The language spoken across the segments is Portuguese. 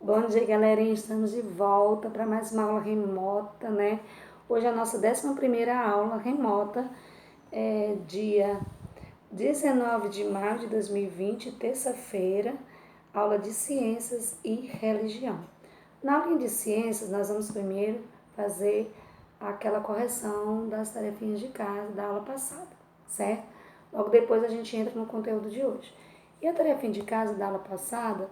Bom dia, galerinha. Estamos de volta para mais uma aula remota, né? Hoje é a nossa 11ª aula remota, dia 19 de maio de 2020, terça-feira, aula de Ciências e Religião. Na aula de Ciências, nós vamos primeiro fazer aquela correção das tarefinhas de casa da aula passada, certo? Logo depois a gente entra no conteúdo de hoje. E a tarefinha de casa da aula passada,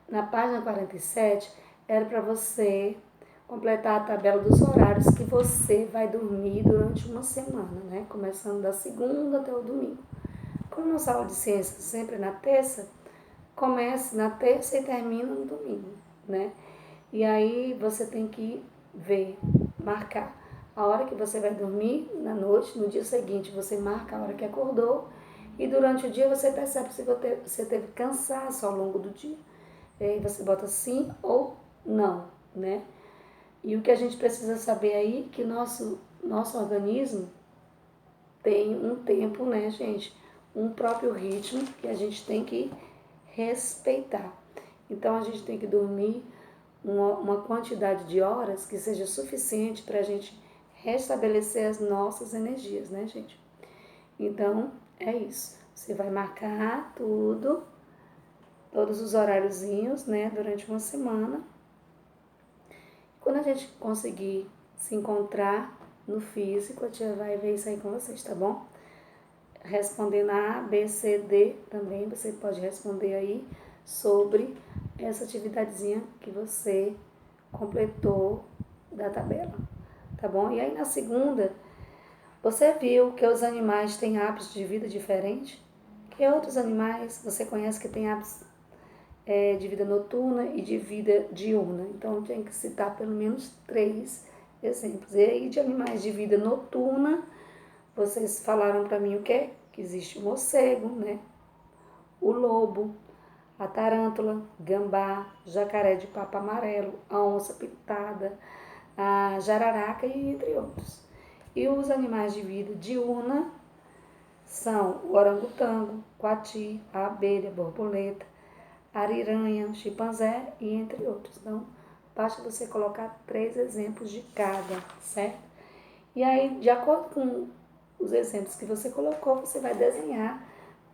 na página 47, era para você completar a tabela dos horários que você vai dormir durante uma semana, né? Começando da segunda até o domingo. Como nossa aula de ciências sempre é na terça, começa na terça e termina no domingo, né? E aí você tem que ver, marcar a hora que você vai dormir na noite, no dia seguinte você marca a hora que acordou e durante o dia você percebe se você teve cansaço ao longo do dia. E aí você bota sim ou não, né? E o que a gente precisa saber aí que nosso organismo tem um tempo, né, gente? Um próprio ritmo que a gente tem que respeitar. Então a gente tem que dormir uma quantidade de horas que seja suficiente para a gente restabelecer as nossas energias, né, gente? Então é isso. Você vai marcar tudo, todos os horáriozinhos, né, durante uma semana. Quando a gente conseguir se encontrar no físico, a tia vai ver isso aí com vocês, tá bom? Respondendo a B, C, D também, você pode responder aí sobre essa atividadezinha que você completou da tabela, tá bom? E aí na segunda, você viu que os animais têm hábitos de vida diferentes? Que outros animais você conhece que têm hábitos de vida noturna e de vida diurna? Então tem que citar pelo menos 3 exemplos. E aí de animais de vida noturna, vocês falaram para mim o que é? Que existe o morcego, né? O lobo, a tarântula, gambá, jacaré de papo amarelo, a onça pintada, a jararaca e entre outros. E os animais de vida diurna são o orangotango, coati, a abelha, borboleta, ariranha, chimpanzé e entre outros. Então, basta você colocar 3 exemplos de cada, certo? E aí, de acordo com os exemplos que você colocou, você vai desenhar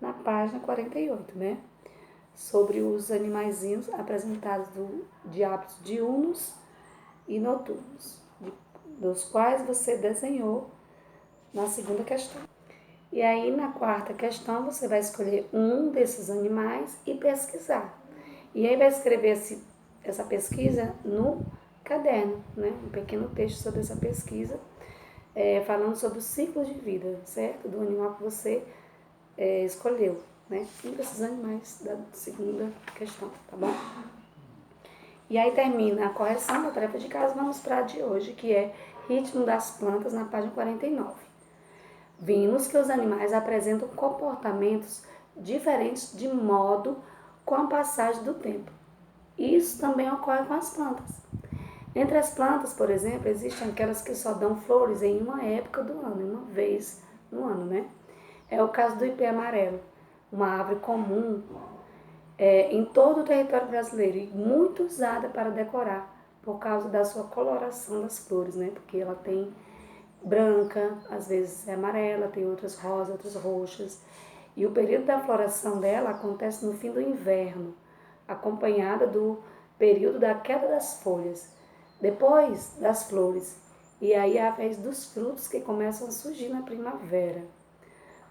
na página 48, né? Sobre os animaizinhos apresentados de hábitos diurnos e noturnos, dos quais você desenhou na segunda questão. E aí, na quarta questão, você vai escolher um desses animais e pesquisar. E aí vai escrever essa pesquisa no caderno, né? Um pequeno texto sobre essa pesquisa, falando sobre o ciclo de vida, certo? Do animal que você escolheu, né? Um desses animais da segunda questão, tá bom? E aí termina a correção da tarefa de casa, vamos para a de hoje, que é ritmo das plantas, na página 49. Vimos que os animais apresentam comportamentos diferentes de modo com a passagem do tempo. Isso também ocorre com as plantas. Entre as plantas, por exemplo, existem aquelas que só dão flores em uma época do ano, uma vez no ano, né? É o caso do ipê amarelo, uma árvore comum em todo o território brasileiro e muito usada para decorar por causa da sua coloração das flores, né? Porque ela tem branca, às vezes é amarela, tem outras rosas, outras roxas. E o período da floração dela acontece no fim do inverno, acompanhada do período da queda das folhas, depois das flores. E aí é a vez dos frutos que começam a surgir na primavera.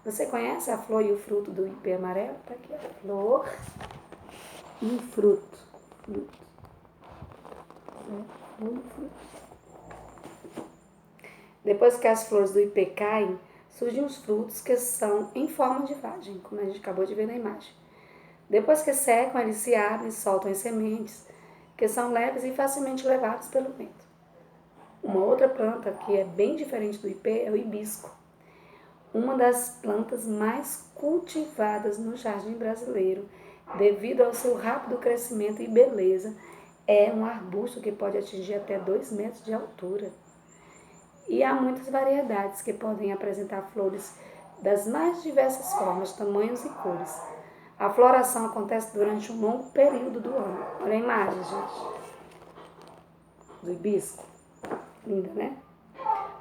Você conhece a flor e o fruto do ipê amarelo? Tá aqui a flor e o fruto. Depois que as flores do ipê caem, surgem os frutos que são em forma de vagem, como a gente acabou de ver na imagem. Depois que secam, eles se abrem e soltam as sementes, que são leves e facilmente levadas pelo vento. Uma outra planta que é bem diferente do ipê é o hibisco, uma das plantas mais cultivadas no jardim brasileiro, devido ao seu rápido crescimento e beleza. É um arbusto que pode atingir até 2 metros de altura. E há muitas variedades que podem apresentar flores das mais diversas formas, tamanhos e cores. A floração acontece durante um longo período do ano. Olha a imagem, gente, do hibisco. Linda, né?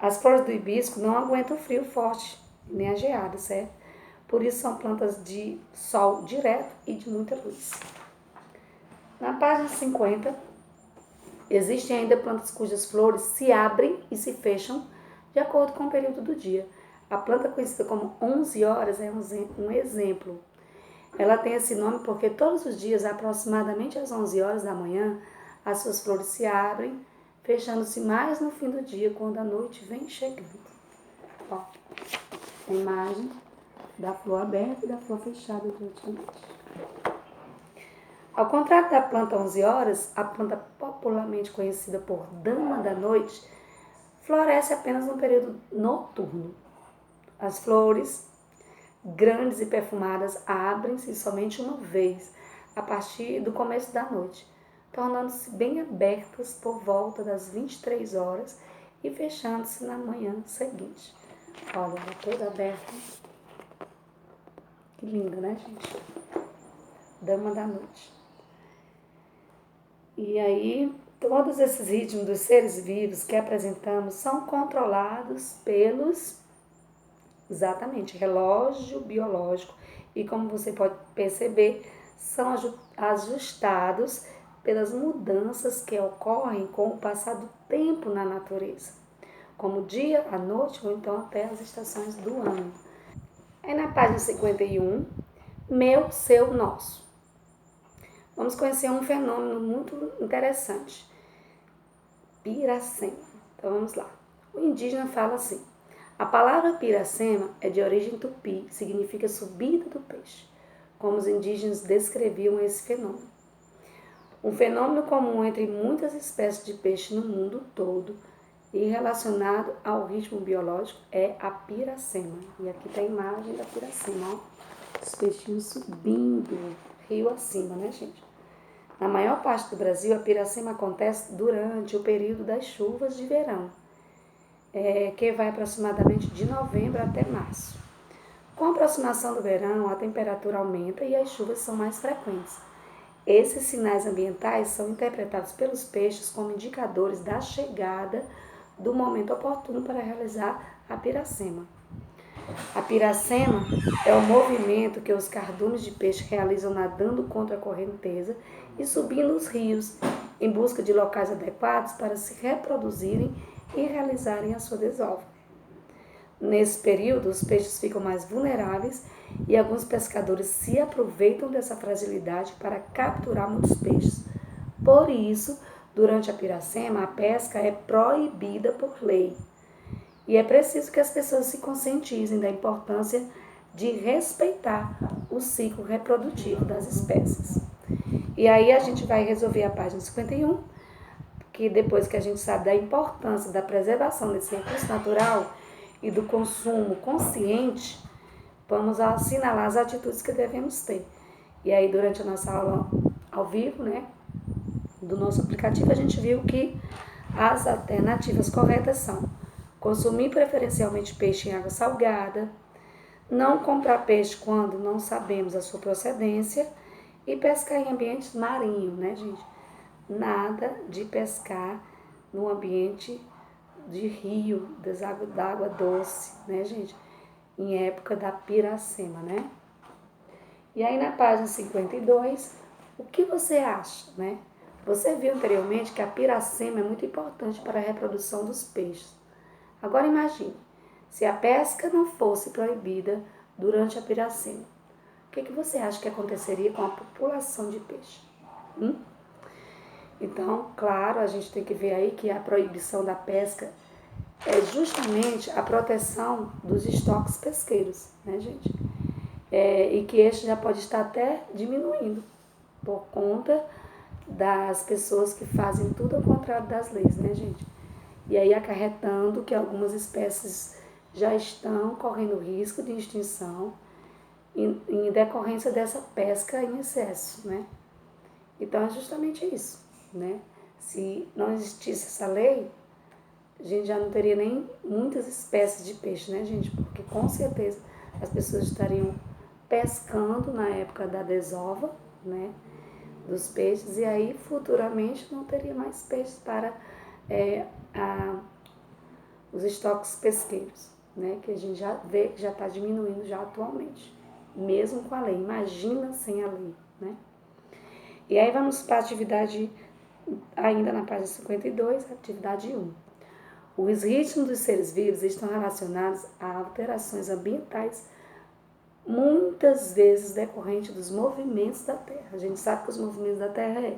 As flores do hibisco não aguentam o frio forte, nem a geada, certo? Por isso são plantas de sol direto e de muita luz. Na página 50, existem ainda plantas cujas flores se abrem e se fecham de acordo com o período do dia. A planta conhecida como 11 horas é um exemplo. Ela tem esse nome porque todos os dias, aproximadamente às 11 horas da manhã, as suas flores se abrem, fechando-se mais no fim do dia, quando a noite vem chegando. Ó, a imagem da flor aberta e da flor fechada durante a noite. Ao contrário da planta 11 horas, a planta popularmente conhecida por dama da noite floresce apenas no período noturno. As flores, grandes e perfumadas, abrem-se somente uma vez, a partir do começo da noite, tornando-se bem abertas por volta das 23 horas e fechando-se na manhã seguinte. Olha, ela toda aberta. Que linda, né, gente? Dama da noite. E aí, todos esses ritmos dos seres vivos que apresentamos são controlados pelos, exatamente, relógio biológico. E como você pode perceber, são ajustados pelas mudanças que ocorrem com o passar do tempo na natureza, como o dia, a noite ou então até as estações do ano. Aí na página 51, meu, seu, nosso. Vamos conhecer um fenômeno muito interessante. Piracema. Então vamos lá. O indígena fala assim: a palavra piracema é de origem tupi, significa subida do peixe, como os indígenas descreviam esse fenômeno. Um fenômeno comum entre muitas espécies de peixe no mundo todo e relacionado ao ritmo biológico é a piracema. E aqui está a imagem da piracema, ó. Os peixinhos subindo, rio acima, né, gente? Na maior parte do Brasil, a piracema acontece durante o período das chuvas de verão, que vai aproximadamente de novembro até março. Com a aproximação do verão, a temperatura aumenta e as chuvas são mais frequentes. Esses sinais ambientais são interpretados pelos peixes como indicadores da chegada do momento oportuno para realizar a piracema. A piracema é o movimento que os cardumes de peixe realizam nadando contra a correnteza e subindo os rios, em busca de locais adequados para se reproduzirem e realizarem a sua desova. Nesse período, os peixes ficam mais vulneráveis e alguns pescadores se aproveitam dessa fragilidade para capturar muitos peixes. Por isso, durante a piracema, a pesca é proibida por lei. E é preciso que as pessoas se conscientizem da importância de respeitar o ciclo reprodutivo das espécies. E aí a gente vai resolver a página 51, que depois que a gente sabe da importância da preservação desse recurso natural e do consumo consciente, vamos assinalar as atitudes que devemos ter. E aí durante a nossa aula ao vivo, né, do nosso aplicativo, a gente viu que as alternativas corretas são: consumir preferencialmente peixe em água salgada, não comprar peixe quando não sabemos a sua procedência e pescar em ambientes marinhos, né, gente? Nada de pescar no ambiente de rio, d'água doce, né, gente? Em época da piracema, né? E aí na página 52, o que você acha, né? Você viu anteriormente que a piracema é muito importante para a reprodução dos peixes. Agora imagine, se a pesca não fosse proibida durante a piracema, o que você acha que aconteceria com a população de peixe? Então, claro, a gente tem que ver aí que a proibição da pesca é justamente a proteção dos estoques pesqueiros, né, gente? E que este já pode estar até diminuindo por conta das pessoas que fazem tudo ao contrário das leis, né, gente? E aí acarretando que algumas espécies já estão correndo risco de extinção em decorrência dessa pesca em excesso, né? Então é justamente isso, né? Se não existisse essa lei, a gente já não teria nem muitas espécies de peixe, né, gente? Porque com certeza as pessoas estariam pescando na época da desova, né, dos peixes, e aí futuramente não teria mais peixes para os estoques pesqueiros, né, que a gente já vê que já está diminuindo já atualmente, mesmo com a lei. Imagina sem a lei, né? E aí vamos para a atividade, ainda na página 52, atividade 1. Os ritmos dos seres vivos estão relacionados a alterações ambientais, muitas vezes decorrentes dos movimentos da Terra. A gente sabe que os movimentos da Terra é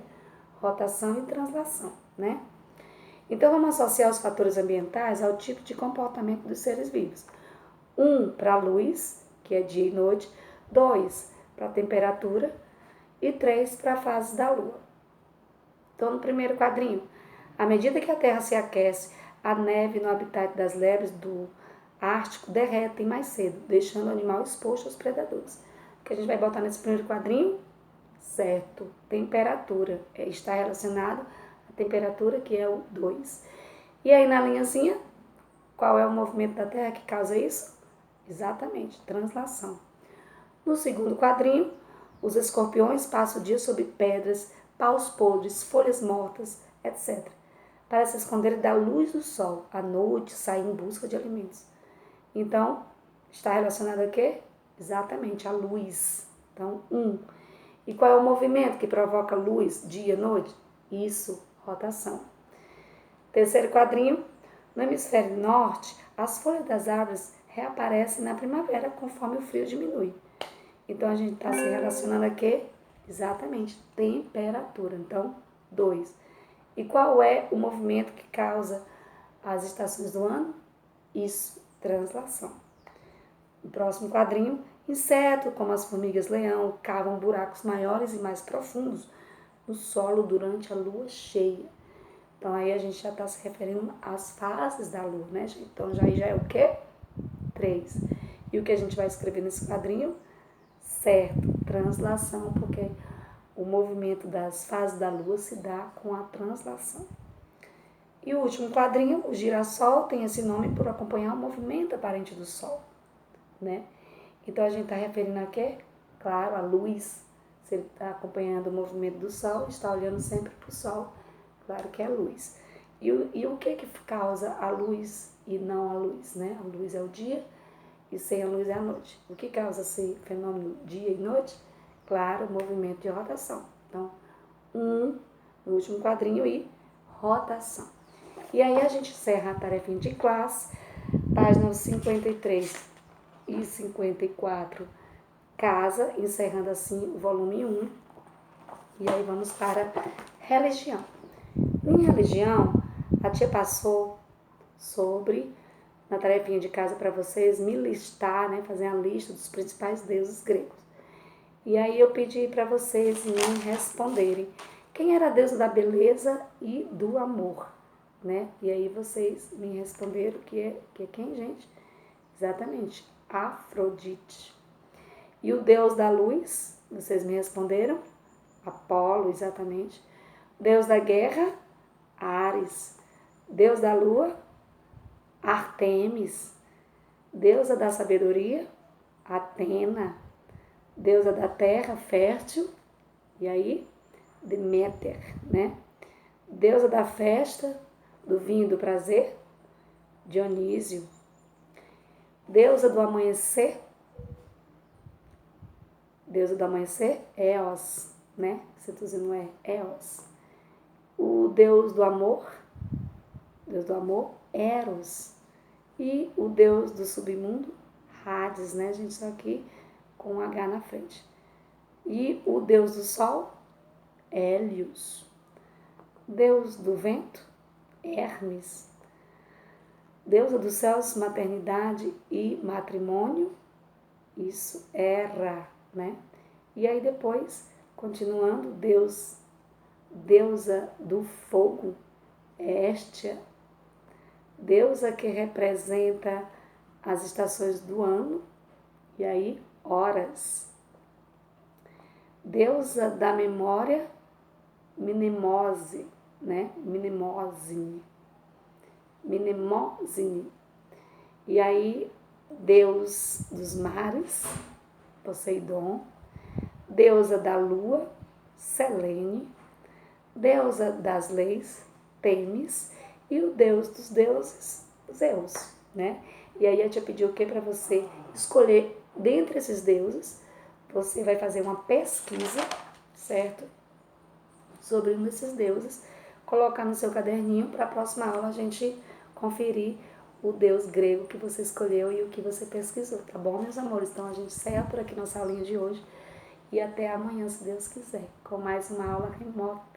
rotação e translação, né? Então vamos associar os fatores ambientais ao tipo de comportamento dos seres vivos. 1 para a luz, que é dia e noite, 2 para a temperatura e 3 para a fase da Lua. Então no primeiro quadrinho, à medida que a Terra se aquece, a neve no habitat das lebres do Ártico derretem mais cedo, deixando o animal exposto aos predadores. O que a gente vai botar nesse primeiro quadrinho? Certo, temperatura. Está relacionado à temperatura, que é o 2. E aí na linhazinha, qual é o movimento da Terra que causa isso? Exatamente, translação. No segundo quadrinho, os escorpiões passam o dia sob pedras, paus podres, folhas mortas, etc., para se esconderem da luz do sol. À noite, saem em busca de alimentos. Então, está relacionado a quê? Exatamente, a luz. Então, 1. E qual é o movimento que provoca luz, dia, noite? Isso, rotação. Terceiro quadrinho, no hemisfério norte, as folhas das árvores reaparecem na primavera conforme o frio diminui. Então, a gente está se relacionando a quê? Exatamente, temperatura. Então, 2. E qual é o movimento que causa as estações do ano? Isso, translação. No próximo quadrinho, insetos como as formigas-leão cavam buracos maiores e mais profundos no solo durante a lua cheia. Então aí a gente já está se referindo às fases da lua, né, gente? Então já é o quê? 3. E o que a gente vai escrever nesse quadrinho? Certo, translação, porque o movimento das fases da lua se dá com a translação. E o último quadrinho, o girassol, tem esse nome por acompanhar o movimento aparente do Sol, né? Então a gente está referindo a quê? Claro, a luz. Se ele está acompanhando o movimento do Sol, está olhando sempre para o Sol, claro que é luz. E o que causa a luz e não a luz, né? A luz é o dia e sem a luz é a noite. O que causa esse fenômeno dia e noite? Claro, o movimento de rotação. Então, no último quadrinho, e rotação. E aí a gente encerra a tarefinha de classe, páginas 53 e 54, casa, encerrando assim o volume 1. E aí vamos para religião. Em religião, a tia passou sobre, na tarefinha de casa para vocês, me listar, né, fazer a lista dos principais deuses gregos. E aí eu pedi para vocês me responderem quem era a deusa da beleza e do amor, né? E aí vocês me responderam que é quem, gente? Exatamente, Afrodite. E o deus da luz, vocês me responderam? Apolo, exatamente. Deus da guerra, Ares. Deus da lua, Artemis. Deusa da sabedoria, Atena. Deusa da terra, fértil. E aí, Deméter, né? Deusa da festa, do vinho e do prazer, Dionísio. Deusa do amanhecer, Eos, né? Cetuzinho não é Eos. O deus do amor, Eros. E o deus do submundo, Hades, né, gente? Só aqui com um H na frente. E o deus do sol, Hélios. Deus do vento, Hermes. Deusa dos céus, maternidade e matrimônio, isso, Hera, né? E aí depois, continuando, deusa do fogo, Héstia. Deusa que representa as estações do ano, e aí, horas. Deusa da memória, Mnemose, né? Mnemosine. E aí, deus dos mares, Poseidon, deusa da lua, Selene, deusa das leis, Tênis, e o deus dos deuses, Zeus, né? E aí a tia pediu o que para você escolher dentre esses deuses. Você vai fazer uma pesquisa, certo? Sobre um desses deuses, colocar no seu caderninho para a próxima aula a gente conferir o deus grego que você escolheu e o que você pesquisou, tá bom, meus amores? Então a gente encerra por aqui nossa aulinha de hoje e até amanhã, se Deus quiser, com mais uma aula remota.